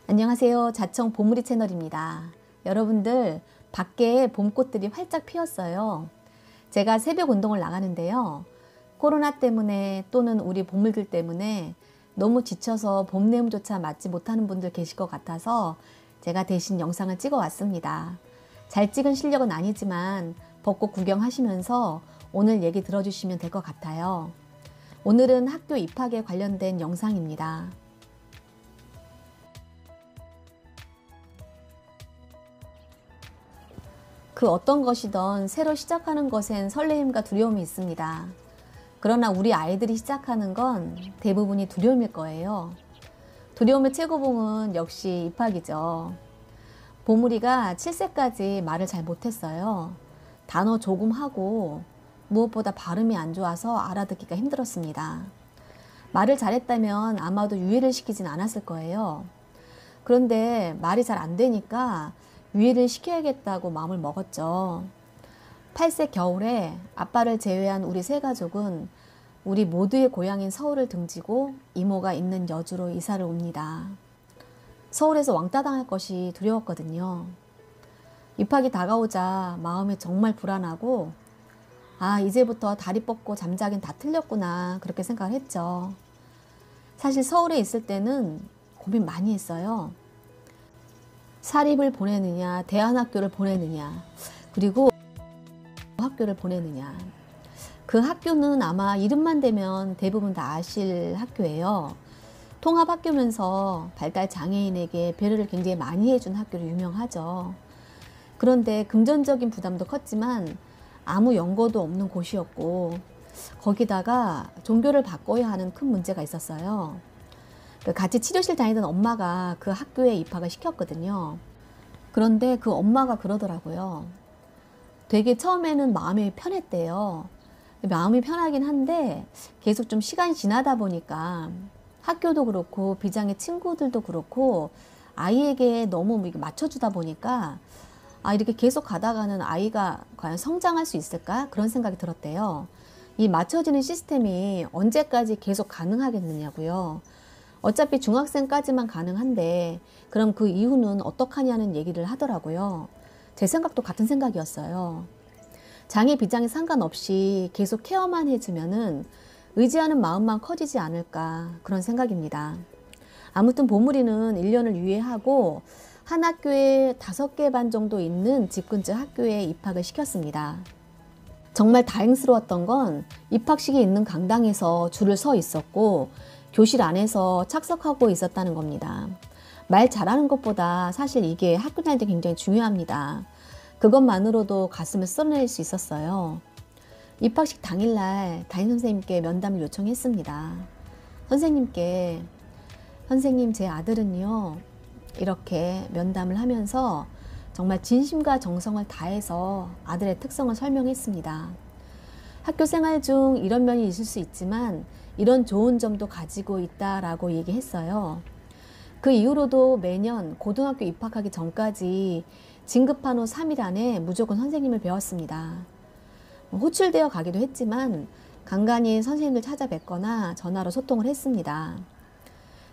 안녕하세요. 자청 보물이 채널입니다. 여러분들 밖에 봄꽃들이 활짝 피었어요. 제가 새벽 운동을 나가는데요. 코로나 때문에 또는 우리 보물들 때문에 너무 지쳐서 봄 내음조차 맞지 못하는 분들 계실 것 같아서 제가 대신 영상을 찍어 왔습니다. 잘 찍은 실력은 아니지만 벚꽃 구경하시면서 오늘 얘기 들어주시면 될 것 같아요. 오늘은 학교 입학에 관련된 영상입니다. 그 어떤 것이든 새로 시작하는 것엔 설레임과 두려움이 있습니다. 그러나 우리 아이들이 시작하는 건 대부분이 두려움일 거예요. 두려움의 최고봉은 역시 입학이죠. 보물이가 7세까지 말을 잘 못했어요. 단어 조금 하고 무엇보다 발음이 안 좋아서 알아듣기가 힘들었습니다. 말을 잘했다면 아마도 유예를 시키진 않았을 거예요. 그런데 말이 잘 안 되니까 유예를 시켜야겠다고 마음을 먹었죠. 8세 겨울에 아빠를 제외한 우리 세 가족은 우리 모두의 고향인 서울을 등지고 이모가 있는 여주로 이사를 옵니다. 서울에서 왕따 당할 것이 두려웠거든요. 입학이 다가오자 마음이 정말 불안하고 이제부터 다리 뻗고 잠자긴 다 틀렸구나 그렇게 생각을 했죠. 사실 서울에 있을 때는 고민 많이 했어요. 사립을 보내느냐, 대안학교를 보내느냐, 그리고 학교를 보내느냐. 그 학교는 아마 이름만 대면 대부분 다 아실 학교예요. 통합학교면서 발달 장애인에게 배려를 굉장히 많이 해준 학교로 유명하죠. 그런데 금전적인 부담도 컸지만 아무 연고도 없는 곳이었고 거기다가 종교를 바꿔야 하는 큰 문제가 있었어요. 같이 치료실 다니던 엄마가 그 학교에 입학을 시켰거든요. 그런데 그 엄마가 그러더라고요. 되게 처음에는 마음이 편했대요. 마음이 편하긴 한데 계속 좀 시간이 지나다 보니까 학교도 그렇고 비장의 친구들도 그렇고 아이에게 너무 맞춰주다 보니까 이렇게 계속 가다가는 아이가 과연 성장할 수 있을까? 그런 생각이 들었대요. 이 맞춰지는 시스템이 언제까지 계속 가능하겠느냐고요. 어차피 중학생까지만 가능한데 그럼 그 이후는 어떡하냐는 얘기를 하더라고요. 제 생각도 같은 생각이었어요. 장애 비장애 상관없이 계속 케어만 해주면은 의지하는 마음만 커지지 않을까 그런 생각입니다. 아무튼 보물이는 1년을 유예하고 한 학교에 5개 반 정도 있는 집 근처 학교에 입학을 시켰습니다. 정말 다행스러웠던 건 입학식이 있는 강당에서 줄을 서 있었고 교실 안에서 착석하고 있었다는 겁니다. 말 잘하는 것보다 사실 이게 학교 다닐 때 굉장히 중요합니다. 그것만으로도 가슴을 썰어낼 수 있었어요. 입학식 당일날 담임선생님께 면담을 요청했습니다. 선생님께 선생님 제 아들은요 이렇게 면담을 하면서 정말 진심과 정성을 다해서 아들의 특성을 설명했습니다. 학교 생활 중 이런 면이 있을 수 있지만 이런 좋은 점도 가지고 있다라고 얘기했어요. 그 이후로도 매년 고등학교 입학하기 전까지 진급한 후 3일 안에 무조건 선생님을 배웠습니다. 호출되어 가기도 했지만 간간히 선생님을 찾아뵙거나 전화로 소통을 했습니다.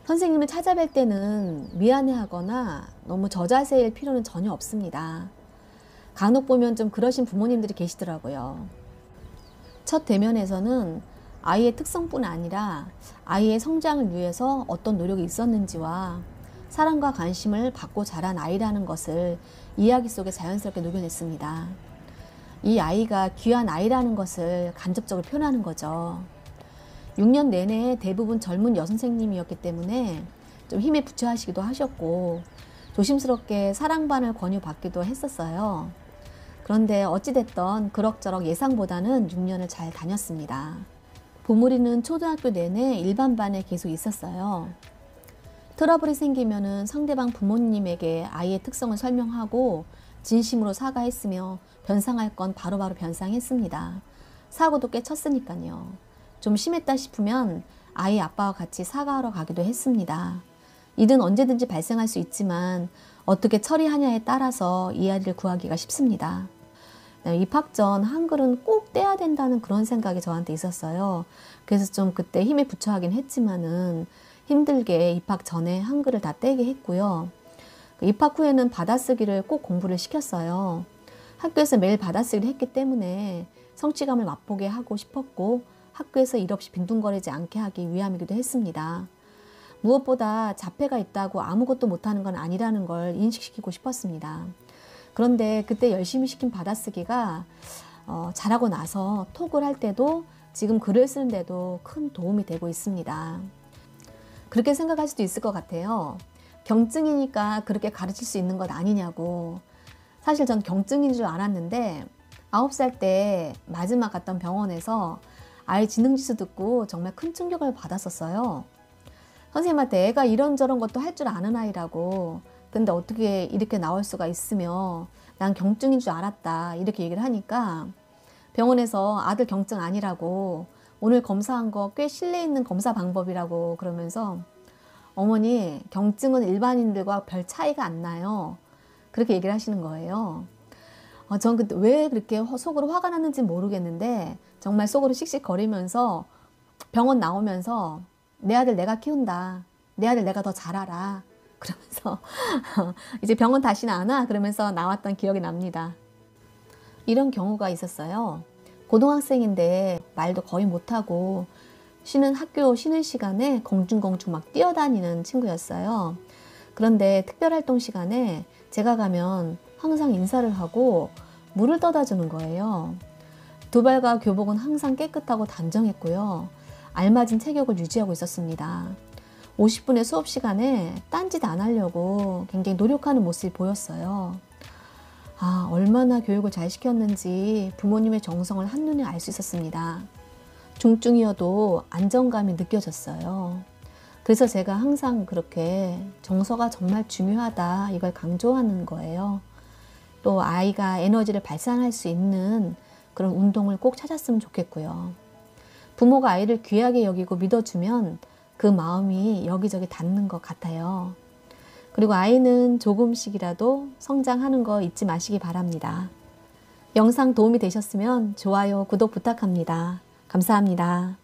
선생님을 찾아뵐 때는 미안해하거나 너무 저자세일 필요는 전혀 없습니다. 간혹 보면 좀 그러신 부모님들이 계시더라고요. 첫 대면에서는 아이의 특성뿐 아니라 아이의 성장을 위해서 어떤 노력이 있었는지와 사랑과 관심을 받고 자란 아이라는 것을 이야기 속에 자연스럽게 녹여냈습니다. 이 아이가 귀한 아이라는 것을 간접적으로 표현하는 거죠. 6년 내내 대부분 젊은 여선생님이었기 때문에 좀 힘에 부처하시기도 하셨고 조심스럽게 사랑반을 권유받기도 했었어요. 그런데 어찌됐던 그럭저럭 예상보다는 6년을 잘 다녔습니다. 보물이는 초등학교 내내 일반반에 계속 있었어요. 트러블이 생기면은 상대방 부모님에게 아이의 특성을 설명하고 진심으로 사과했으며 변상할 건 바로바로 변상했습니다. 사고도 꽤 쳤으니까요. 좀 심했다 싶으면 아이 아빠와 같이 사과하러 가기도 했습니다. 일은 언제든지 발생할 수 있지만 어떻게 처리하냐에 따라서 이야기를 구하기가 쉽습니다. 입학 전 한글은 꼭 떼야 된다는 그런 생각이 저한테 있었어요. 그래서 좀 그때 힘에 부처하긴 했지만은 힘들게 입학 전에 한글을 다 떼게 했고요. 입학 후에는 받아쓰기를 꼭 공부를 시켰어요. 학교에서 매일 받아쓰기를 했기 때문에 성취감을 맛보게 하고 싶었고 학교에서 일 없이 빈둥거리지 않게 하기 위함이기도 했습니다. 무엇보다 자폐가 있다고 아무것도 못하는 건 아니라는 걸 인식시키고 싶었습니다. 그런데 그때 열심히 시킨 받아쓰기가 잘하고 나서 톡을 할 때도 지금 글을 쓰는데도 큰 도움이 되고 있습니다. 그렇게 생각할 수도 있을 것 같아요. 경증이니까 그렇게 가르칠 수 있는 것 아니냐고. 사실 전 경증인 줄 알았는데 9살 때 마지막 갔던 병원에서 아이 지능지수 듣고 정말 큰 충격을 받았었어요. 선생님한테 애가 이런저런 것도 할 줄 아는 아이라고, 근데 어떻게 이렇게 나올 수가 있으며 난 경증인 줄 알았다 이렇게 얘기를 하니까 병원에서 아들 경증 아니라고, 오늘 검사한 거 꽤 신뢰 있는 검사 방법이라고 그러면서 어머니 경증은 일반인들과 별 차이가 안 나요 그렇게 얘기를 하시는 거예요. 전 그때 왜 그렇게 속으로 화가 났는지 모르겠는데 정말 속으로 씩씩거리면서 병원 나오면서 내 아들 내가 키운다, 내 아들 내가 더 잘 알아 그러면서 이제 병원 다시는 안 와 그러면서 나왔던 기억이 납니다. 이런 경우가 있었어요. 고등학생인데 말도 거의 못하고 학교 쉬는 시간에 공중공중 막 뛰어다니는 친구였어요. 그런데 특별활동 시간에 제가 가면 항상 인사를 하고 물을 떠다 주는 거예요. 두발과 교복은 항상 깨끗하고 단정했고요. 알맞은 체격을 유지하고 있었습니다. 50분의 수업 시간에 딴짓 안 하려고 굉장히 노력하는 모습이 보였어요. 얼마나 교육을 잘 시켰는지 부모님의 정성을 한눈에 알 수 있었습니다. 중증이어도 안정감이 느껴졌어요. 그래서 제가 항상 그렇게 정서가 정말 중요하다 이걸 강조하는 거예요. 또 아이가 에너지를 발산할 수 있는 그런 운동을 꼭 찾았으면 좋겠고요. 부모가 아이를 귀하게 여기고 믿어주면 그 마음이 여기저기 닿는 것 같아요. 그리고 아이는 조금씩이라도 성장하는 거 잊지 마시기 바랍니다. 영상 도움이 되셨으면 좋아요, 구독 부탁합니다. 감사합니다.